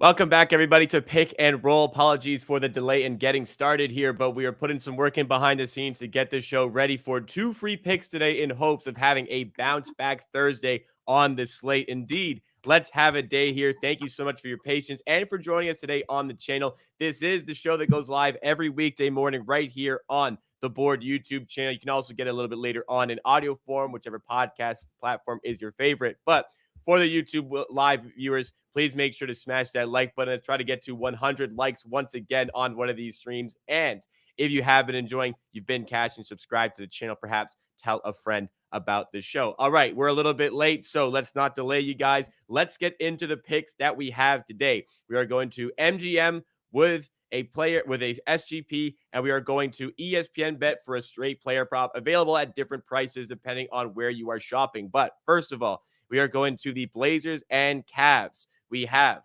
Welcome back, everybody, to Pick and Roll. Apologies for the delay in getting started here, but we are putting some work in behind the scenes to get this show ready for 2 free picks today in hopes of having a bounce back Thursday on the slate. Indeed, let's have a day here. Thank you so much for your patience and for joining us today on the channel. This is the show that goes live every weekday morning right here on the Board YouTube channel. You can also get it a little bit later on in audio form, whichever podcast platform is your favorite. But for the YouTube live viewers, please make sure to smash that like button. Let's try to get to 100 likes once again on one of these streams. And if you have been enjoying, you've been catching, subscribe to the channel, perhaps tell a friend about the show. All right, we're a little bit late, so let's not delay you guys. Let's get into the picks that we have today. We are going to MGM with a player with a SGP, and we are going to ESPN bet for a straight player prop available at different prices depending on where you are shopping. But first of all, we are going to the Blazers and Cavs. We have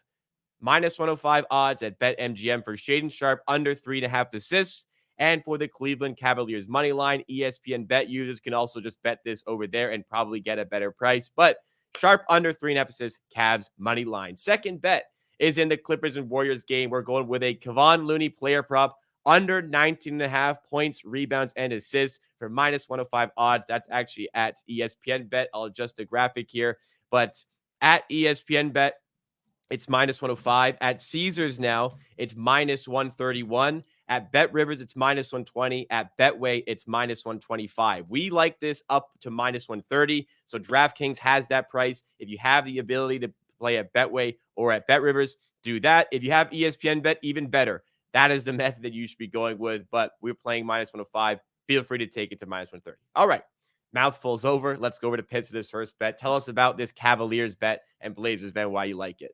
minus 105 odds at BetMGM for Shaedon Sharpe under 3.5 assists. And for the Cleveland Cavaliers money line, ESPN bet users can also just bet this over there and probably get a better price. But Sharpe under 3.5 assists, Cavs money line. Second bet is in the Clippers and Warriors game. We're going with a Kevon Looney player prop under 19.5 points, rebounds, and assists for minus 105 odds. That's actually at ESPN bet. I'll adjust the graphic here. But at ESPN bet, it's minus 105. At Caesars now, it's minus 131. At Bet Rivers, it's minus 120. At Betway, it's minus 125. We like this up to minus 130. So DraftKings has that price. If you have the ability to play at Betway or at Bet Rivers, do that. If you have ESPN bet, even better. That is the method that you should be going with. But we're playing minus 105. Feel free to take it to minus 130. All right. Mouthful's over. Let's go over to Pips for this first bet. Tell us about this Cavaliers bet and Blazers bet, why you like it.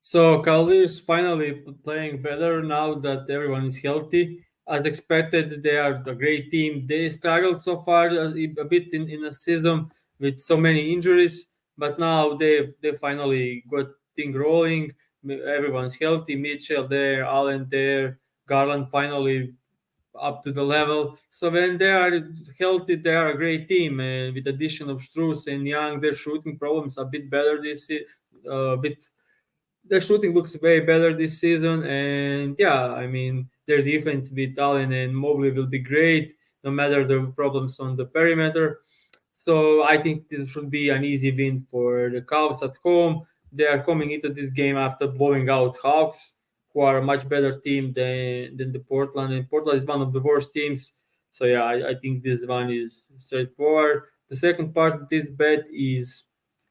So Cavaliers finally playing better now that everyone is healthy. As expected, they are a great team. They struggled so far a bit in a season with so many injuries, but now they finally got thing rolling. Everyone's healthy. Mitchell there, Allen there, Garland finally up to the level. So when they are healthy, they are a great team. And with addition of Strus and Young, their shooting problems a bit better bit their shooting looks way better this season. And yeah, I mean, their defense with Allen and Mobley will be great, no matter the problems on the perimeter. So I think this should be an easy win for the Cavs at home. They are coming into this game after blowing out Hawks, who are a much better team than the Portland. And Portland is one of the worst teams. So yeah, I think this one is straightforward. The second part of this bet is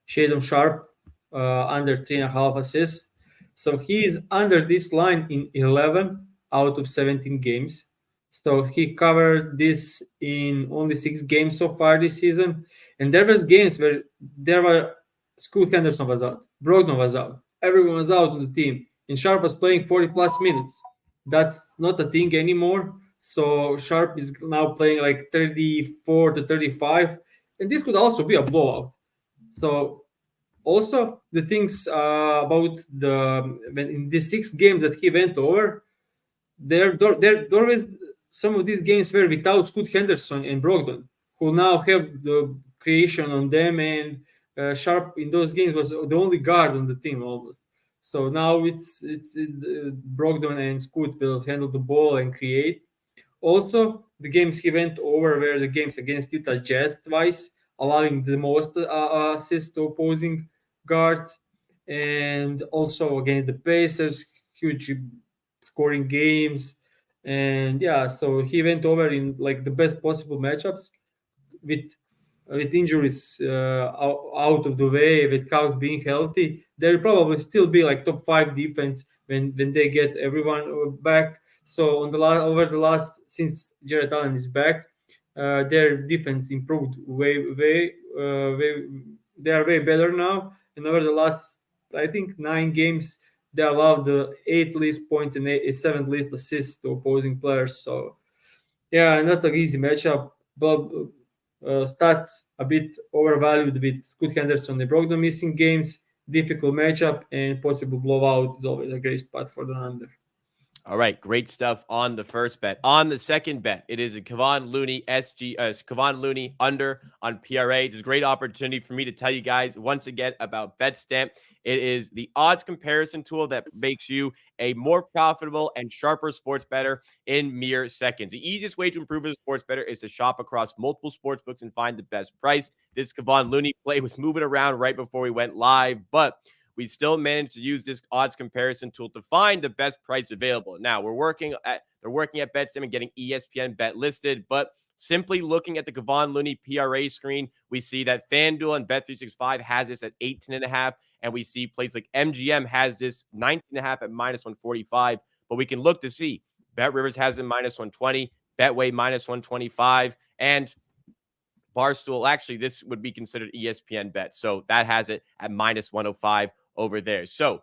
Shaedon Sharpe under 3.5 assists. So he is under this line in 11 out of 17 games. So he covered this in only 6 games so far this season. And there was games where there were Scoot Henderson was out, Brogdon was out, everyone was out on the team, and Sharp was playing 40 plus minutes. That's not a thing anymore. So Sharp is now playing like 34 to 35, and this could also be a blowout. So also the things about when in the 6 games that he went over, there was some of these games were without Scoot Henderson and Brogdon, who now have the creation on them, and Sharp in those games was the only guard on the team almost. So now it's Brogdon and Scoot will handle the ball and create. Also, the games he went over were the games against Utah Jazz twice, allowing the most assists to opposing guards, and also against the Pacers, huge scoring games. And yeah, so he went over in like the best possible matchups with with injuries out of the way, with Cavs being healthy. There'll probably still be like top 5 defense when they get everyone back. So on the over the last since Jared Allen is back, their defense improved way. They are way better now. And over the last, I think, 9 games, they allowed the 8th least points and 7th least assists to opposing players. So yeah, not an easy matchup, but stats a bit overvalued with Scoot Henderson and Brogdon missing games. Difficult matchup, and possible blowout is always a great spot for the under. All right, great stuff on the first bet. On the second bet, it is a Kevon Looney under on PRA. It's a great opportunity for me to tell you guys once again about BetStamp. It is the odds comparison tool that makes you a more profitable and sharper sports bettor in mere seconds. The easiest way to improve as a sports bettor is to shop across multiple sports books and find the best price. This Kevon Looney play was moving around right before we went live, but we still managed to use this odds comparison tool to find the best price available. Now they're working at BetStem and getting ESPN bet listed, but simply looking at the Kevon Looney PRA screen, we see that FanDuel and Bet365 has this at 18.5, and we see places like MGM has this 19.5 at minus 145. But we can look to see Bet Rivers has it minus 120, Betway minus 125, and Barstool, actually, this would be considered ESPN bet. So that has it at minus 105 over there. So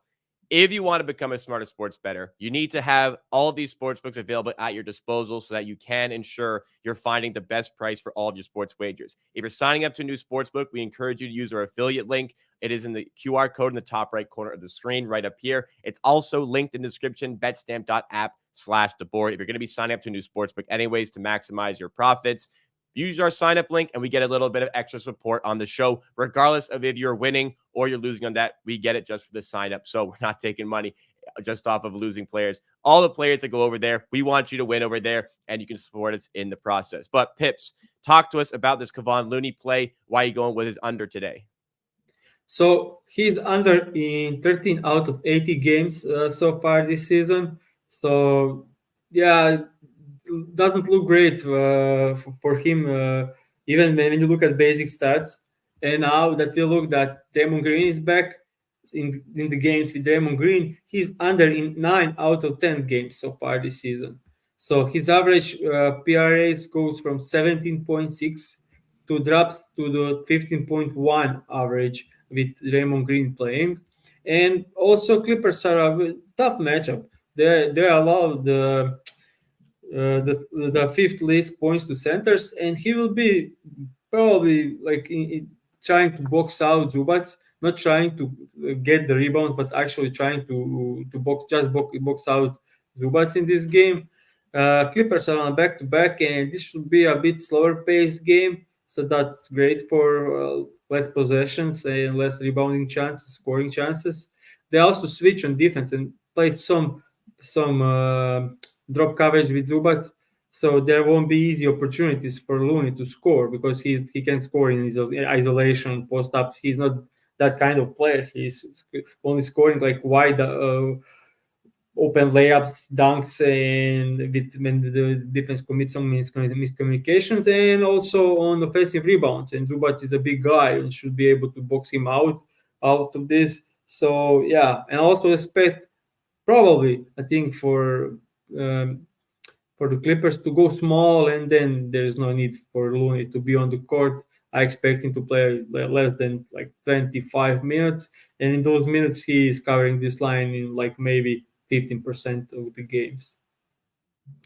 if you want to become a smarter sports bettor, you need to have all of these sports books available at your disposal so that you can ensure you're finding the best price for all of your sports wagers. If you're signing up to a new sports book, we encourage you to use our affiliate link. It is in the QR code in the top right corner of the screen right up here. It's also linked in the description, betstamp.app/the board. If you're going to be signing up to a new sports book anyways to maximize your profits, use our sign up link and we get a little bit of extra support on the show, regardless of if you're winning or you're losing on that. We get it just for the sign up. So we're not taking money just off of losing players. All the players that go over there, we want you to win over there and you can support us in the process. But Pips, talk to us about this Kevon Looney play. Why are you going with his under today? So he's under in 13 out of 80 games so far this season. So yeah, doesn't look great for him. Even when you look at basic stats, and now that we look that Draymond Green is back in the games with Draymond Green, he's under in 9 out of 10 games so far this season. So his average PRAs goes from 17.6 to drop to the 15.1 average with Draymond Green playing. And also Clippers are a tough matchup. They allow the fifth least points to centers, and he will be probably like trying to box out Zubac, not trying to get the rebounds, but actually trying to box out Zubac in this game. Clippers are on back to back, and this should be a bit slower paced game, so that's great for less possessions and less rebounding chances, scoring chances. They also switch on defense and play some drop coverage with Zubac, so there won't be easy opportunities for Looney to score because he can score in his isolation post up. He's not that kind of player. He's only scoring like wide open layups, dunks, and when the defense commits some miscommunications, and also on offensive rebounds. And Zubac is a big guy and should be able to box him out of this. So yeah, and also expect probably I think um, for the Clippers to go small, and then there's no need for Looney to be on the court. I expect him to play less than like 25 minutes, and in those minutes he is covering this line in like maybe 15% of the games.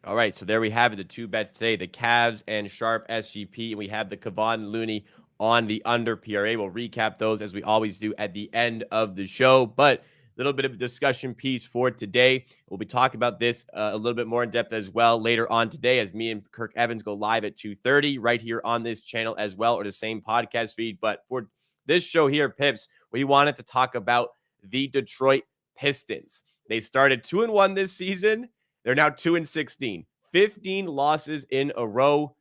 All right, so there we have it, the two bets today, the Cavs and Sharp SGP, and we have the Kevon Looney on the under PRA. We'll recap those as we always do at the end of the show, but a little bit of a discussion piece for today. We'll be talking about this a little bit more in depth as well later on today as me and Kirk Evans go live at 2:30 right here on this channel as well, or the same podcast feed. But for this show here, Pips, we wanted to talk about the Detroit Pistons. They started 2-1 this season. They're now 2-16, 15 losses in a row.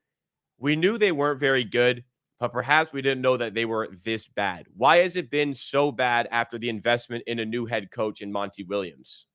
We knew they weren't very good, but perhaps we didn't know that they were this bad. Why has it been so bad after the investment in a new head coach in Monty Williams?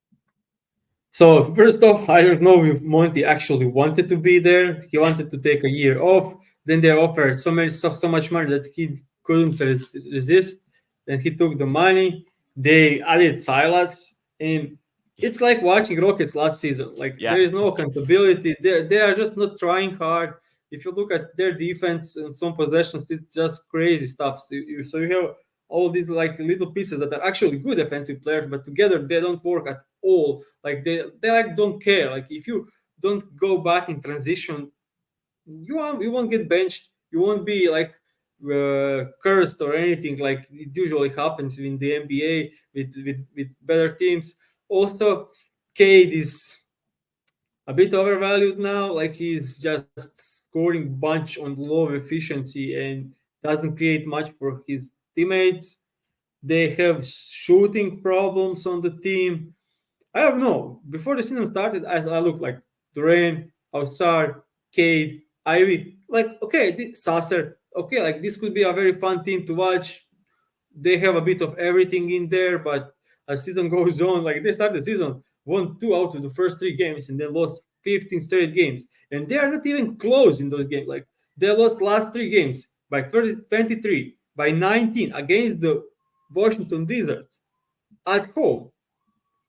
So first off, I don't know if Monty actually wanted to be there. He wanted to take a year off. Then they offered so much money that he couldn't resist. Then he took the money. They added Silas, and it's like watching Rockets last season. Like Yeah. there is no accountability. They are just not trying hard. If you look at their defense and some possessions, it's just crazy stuff. So you have all these like little pieces that are actually good defensive players, but together they don't work at all. Like they like don't care. Like if you don't go back in transition, you won't get benched. You won't be like cursed or anything like it usually happens in the NBA with better teams. Also, Cade is a bit overvalued now. Like he's just scoring bunch on low efficiency and doesn't create much for his teammates. They have shooting problems on the team. I don't know. Before the season started, I looked like Duran, Outsar, Cade, Ivy. Like, okay, Sasser. Okay, like this could be a very fun team to watch. They have a bit of everything in there, but as season goes on, like they started the season, won 2 out of the first 3 games and then lost 15 straight games. And they are not even close in those games. Like they lost last 3 games by 30, 23, by 19 against the Washington Wizards at home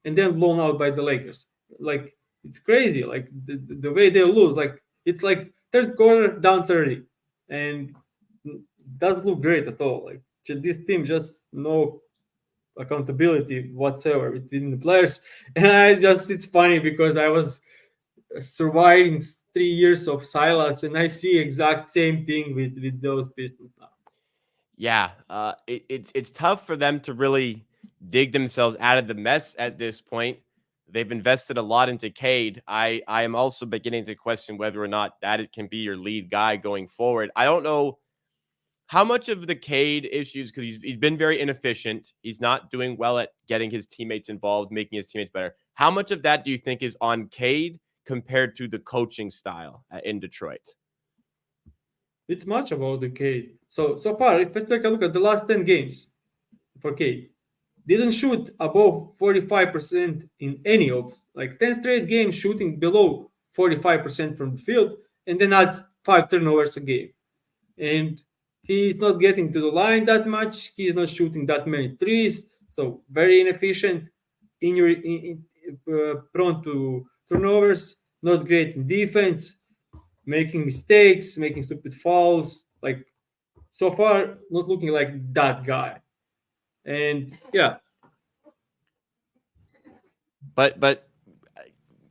and then blown out by the Lakers. Like it's crazy. Like the way they lose, like it's like third quarter down 30, and doesn't look great at all. Like this team just no accountability whatsoever between the players, and I just it's funny because I was surviving 3 years of silence, and I see exact same thing with those Pistons now. Yeah, it's tough for them to really dig themselves out of the mess at this point. They've invested a lot into Cade. I am also beginning to question whether or not that it can be your lead guy going forward. I don't know how much of the Cade issues, because he's been very inefficient. He's not doing well at getting his teammates involved, making his teammates better. How much of that do you think is on Cade compared to the coaching style in Detroit? It's much about the Cade. So far, if I take a look at the last 10 games for Cade, didn't shoot above 45% in any of like 10 straight games shooting below 45% from the field, and then adds 5 turnovers a game. And he's not getting to the line that much. He's not shooting that many threes, so very inefficient, prone to turnovers, not great in defense, making mistakes, making stupid fouls. Like so far, not looking like that guy. And yeah, But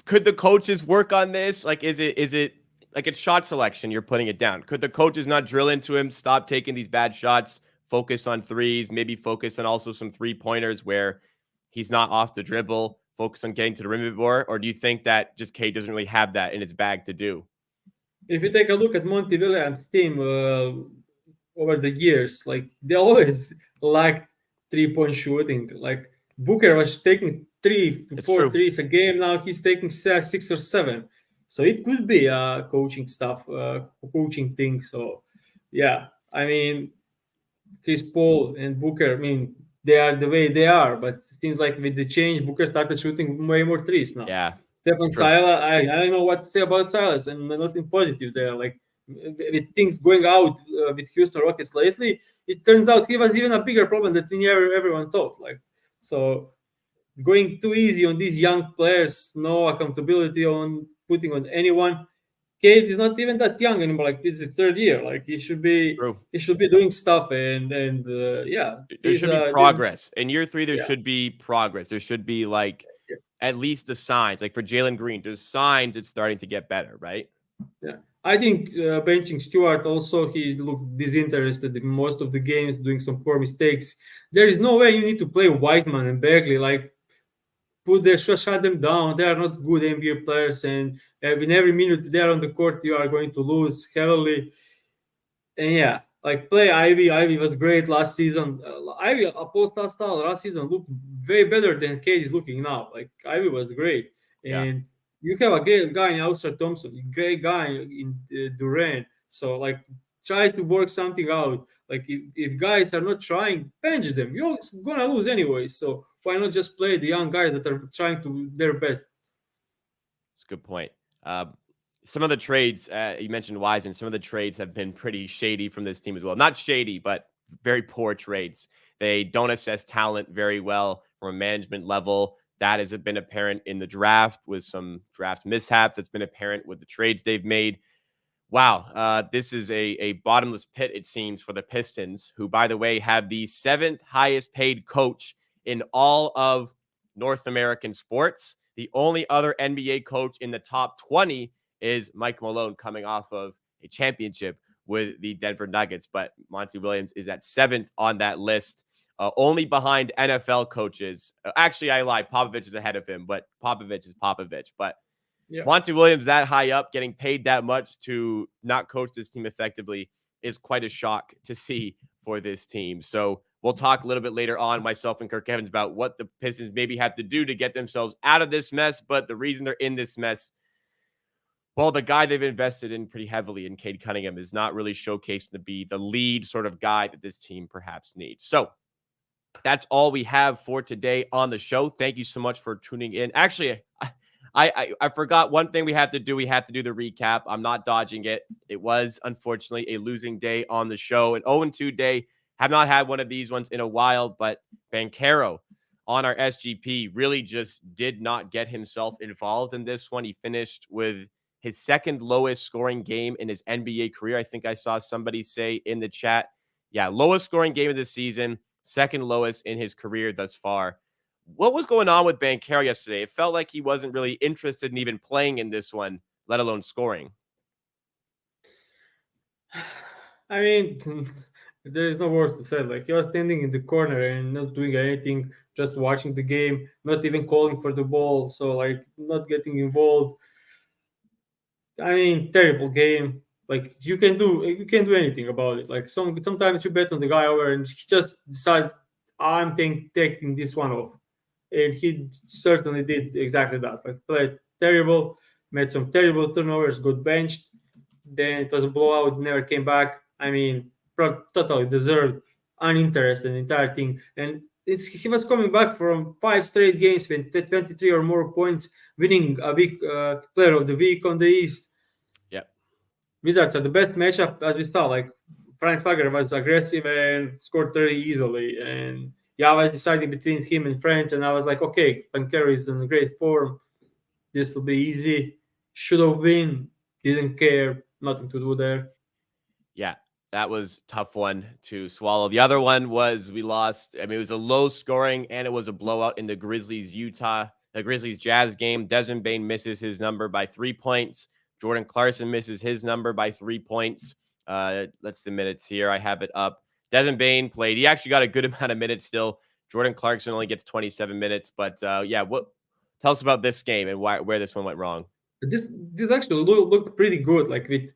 could the coaches work on this? Like, is it like it's shot selection? You're putting it down. Could the coaches not drill into him? Stop taking these bad shots. Focus on threes. Maybe focus on also some 3 pointers where he's not off the dribble. Focus on getting to the rim a bit more. Or do you think that just K doesn't really have that in his bag to do? if you take a look at Monty Williams' team over the years, like they always lacked 3 point shooting. Like Booker was taking three to It's four true. threes a game. Now he's taking 6 or 7. So it could be a coaching stuff, coaching thing. So yeah, I mean Chris Paul and Booker. I mean they are the way they are, but it seems like with the change, Booker started shooting way more threes now. Yeah, it's Stefan true. Silas, I don't know what to say about Silas, and nothing positive there. Like with things going out with Houston Rockets lately, it turns out he was even a bigger problem than everyone thought. Like so, going too easy on these young players, no accountability on putting on anyone. Kate is not even that young anymore. Like this is his 3rd year. Like It's true. he should be doing stuff, and yeah, There he's should be this progress. In year 3, there yeah. should be progress. There should be like at least the signs. Like for Jalen Green, there's signs it's starting to get better, right? Yeah, I think benching Stewart also he looked disinterested in most of the games, doing some poor mistakes. There is no way you need to play Whiteman and Bagley like shut them down. They are not good NBA players, and in every minute they are on the court, you are going to lose heavily. And yeah, like play Ivy. Ivy was great last season. Ivy, a post style last season looked way better than Cade is looking now. Like Ivy was great, Yeah. and you have a great guy in Alistair Thompson, a great guy in Durant. So like, try to work something out. Like if guys are not trying, bench them. You're gonna lose anyway. So why not just play the young guys that are trying to their best? It's a good point. Uh, some of the trades you mentioned Wiseman. Some of the trades have been pretty shady from this team as well. Not shady, but very poor trades. They don't assess talent very well from a management level. That has been apparent in the draft with some draft mishaps. It's been apparent with the trades they've made. Wow, this is a bottomless pit, it seems, for the Pistons, who, by the way, have the 7th highest paid coach in all of North American sports. The only other NBA coach in the top 20 is Mike Malone, coming off of a championship with the Denver Nuggets. But Monty Williams is at 7th on that list, only behind NFL coaches. Actually, I lied. Popovich is ahead of him, but Popovich is Popovich. But Yeah. Monty Williams that high up, getting paid that much to not coach this team effectively is quite a shock to see for this team. So we'll talk a little bit later on, myself and Kirk Evans, about what the Pistons maybe have to do to get themselves out of this mess. But the reason they're in this mess, well, the guy they've invested in pretty heavily in Cade Cunningham is not really showcased to be the lead sort of guy that this team perhaps needs. So that's all we have for today on the show. Thank you so much for tuning in. Actually, I forgot one thing we have to do. We have to do the recap. I'm not dodging it. It was unfortunately a losing day on the show, an 0-2 day. Have not had one of these ones in a while, but Banchero on our SGP really just did not get himself involved in this one. He finished with his second lowest scoring game in his NBA career. I think I saw somebody say in the chat, yeah, lowest scoring game of the season, second lowest in his career thus far. What was going on with Banchero yesterday? It felt like he wasn't really interested in even playing in this one, let alone scoring. I mean, there is no words to say. Like, he was standing in the corner and not doing anything, just watching the game, not even calling for the ball. So, like, not getting involved. I mean, terrible game. Like, you can do anything about it. Like, sometimes you bet on the guy over and he just decides I'm taking this one off, and he certainly did exactly that. Like, played terrible, made some terrible turnovers, got benched. Then it was a blowout, never came back. I mean, totally deserved, uninterested in the entire thing. And he was coming back from 5 straight games with 23 or more points, winning a week player of the week on the East. Yep. Wizards are the best matchup, as we saw. Like, Frank Wagner was aggressive and scored 30 easily. And yeah, I was deciding between him and France, and I was like, okay, Banchero is in great form. This will be easy. Should have win. Didn't care. Nothing to do there. Yeah, that was a tough one to swallow. The other one was we lost. I mean, it was a low scoring and it was a blowout in the Grizzlies Jazz game. Desmond Bane misses his number by 3 points. Jordan Clarkson misses his number by 3 points. That's the minutes here. I have it up. Desmond Bane played. He actually got a good amount of minutes still. Jordan Clarkson only gets 27 minutes. But yeah, tell us about this game and where this one went wrong. This actually looked pretty good. Like, with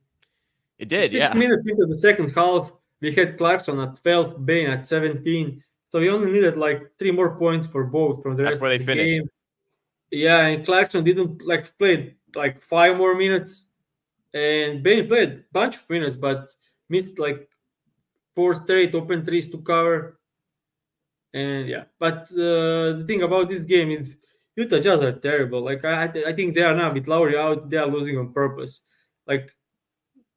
It did, 6 minutes into the second half, we had Clarkson at 12, Bain at 17. So we only needed like 3 more points for both from the That's rest where of they the finished. game. Yeah, and Clarkson didn't like play like 5 more minutes, and Bain played a bunch of minutes, but missed like 4 straight open threes to cover. And yeah, but the thing about this game is Utah Jazz are terrible. Like, I think they are now with Lowry out, they are losing on purpose. Like,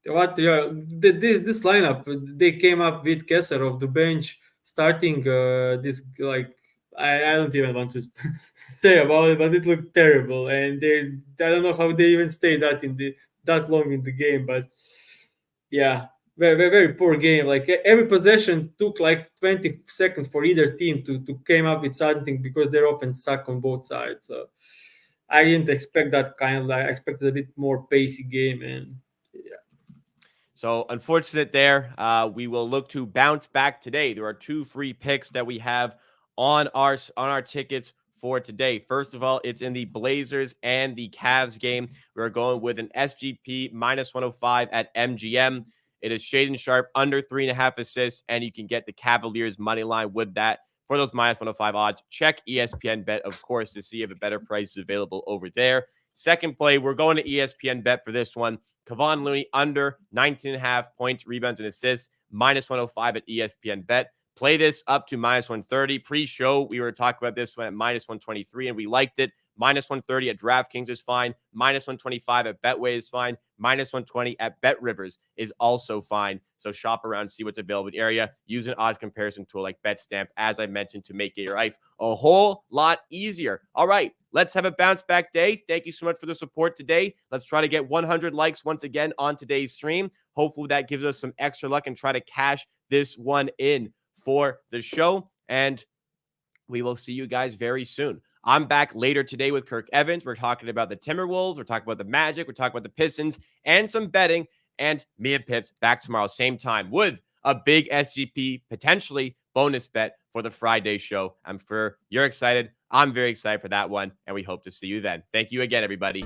what they are, this lineup, they came up with Kessler off the bench, starting this, like, I don't even want to say about it, but it looked terrible, and I don't know how they even stayed that long in the game, but yeah, very poor game. Like, every possession took like 20 seconds for either team to came up with something, because their offense suck on both sides. So I didn't expect that kind of, like, I expected a bit more pacey game, and yeah. So unfortunate there. We will look to bounce back today. There are 2 free picks that we have on our tickets for today. First of all, it's in the Blazers and the Cavs game. We're going with an SGP minus 105 at MGM. It is Shaden Sharp under 3.5 assists, and you can get the Cavaliers money line with that for those minus 105 odds. Check ESPN Bet, of course, to see if a better price is available over there. Second play, we're going to ESPN Bet for this one. Kevon Looney under 19.5 points, rebounds, and assists, minus 105 at ESPN Bet. Play this up to minus 130. Pre-show, we were talking about this one at minus 123, and we liked it. Minus 130 at DraftKings is fine. Minus 125 at Betway is fine. Minus 120 at Bet Rivers is also fine. So shop around, see what's available in the area. Use an odds comparison tool like BetStamp, as I mentioned, to make your life a whole lot easier. All right, let's have a bounce back day. Thank you so much for the support today. Let's try to get 100 likes once again on today's stream. Hopefully that gives us some extra luck and try to cash this one in for the show. And we will see you guys very soon. I'm back later today with Kirk Evans. We're talking about the Timberwolves. We're talking about the Magic. We're talking about the Pistons and some betting. And me and Pips back tomorrow, same time, with a big SGP, potentially bonus bet for the Friday show. I'm sure you're excited. I'm very excited for that one. And we hope to see you then. Thank you again, everybody.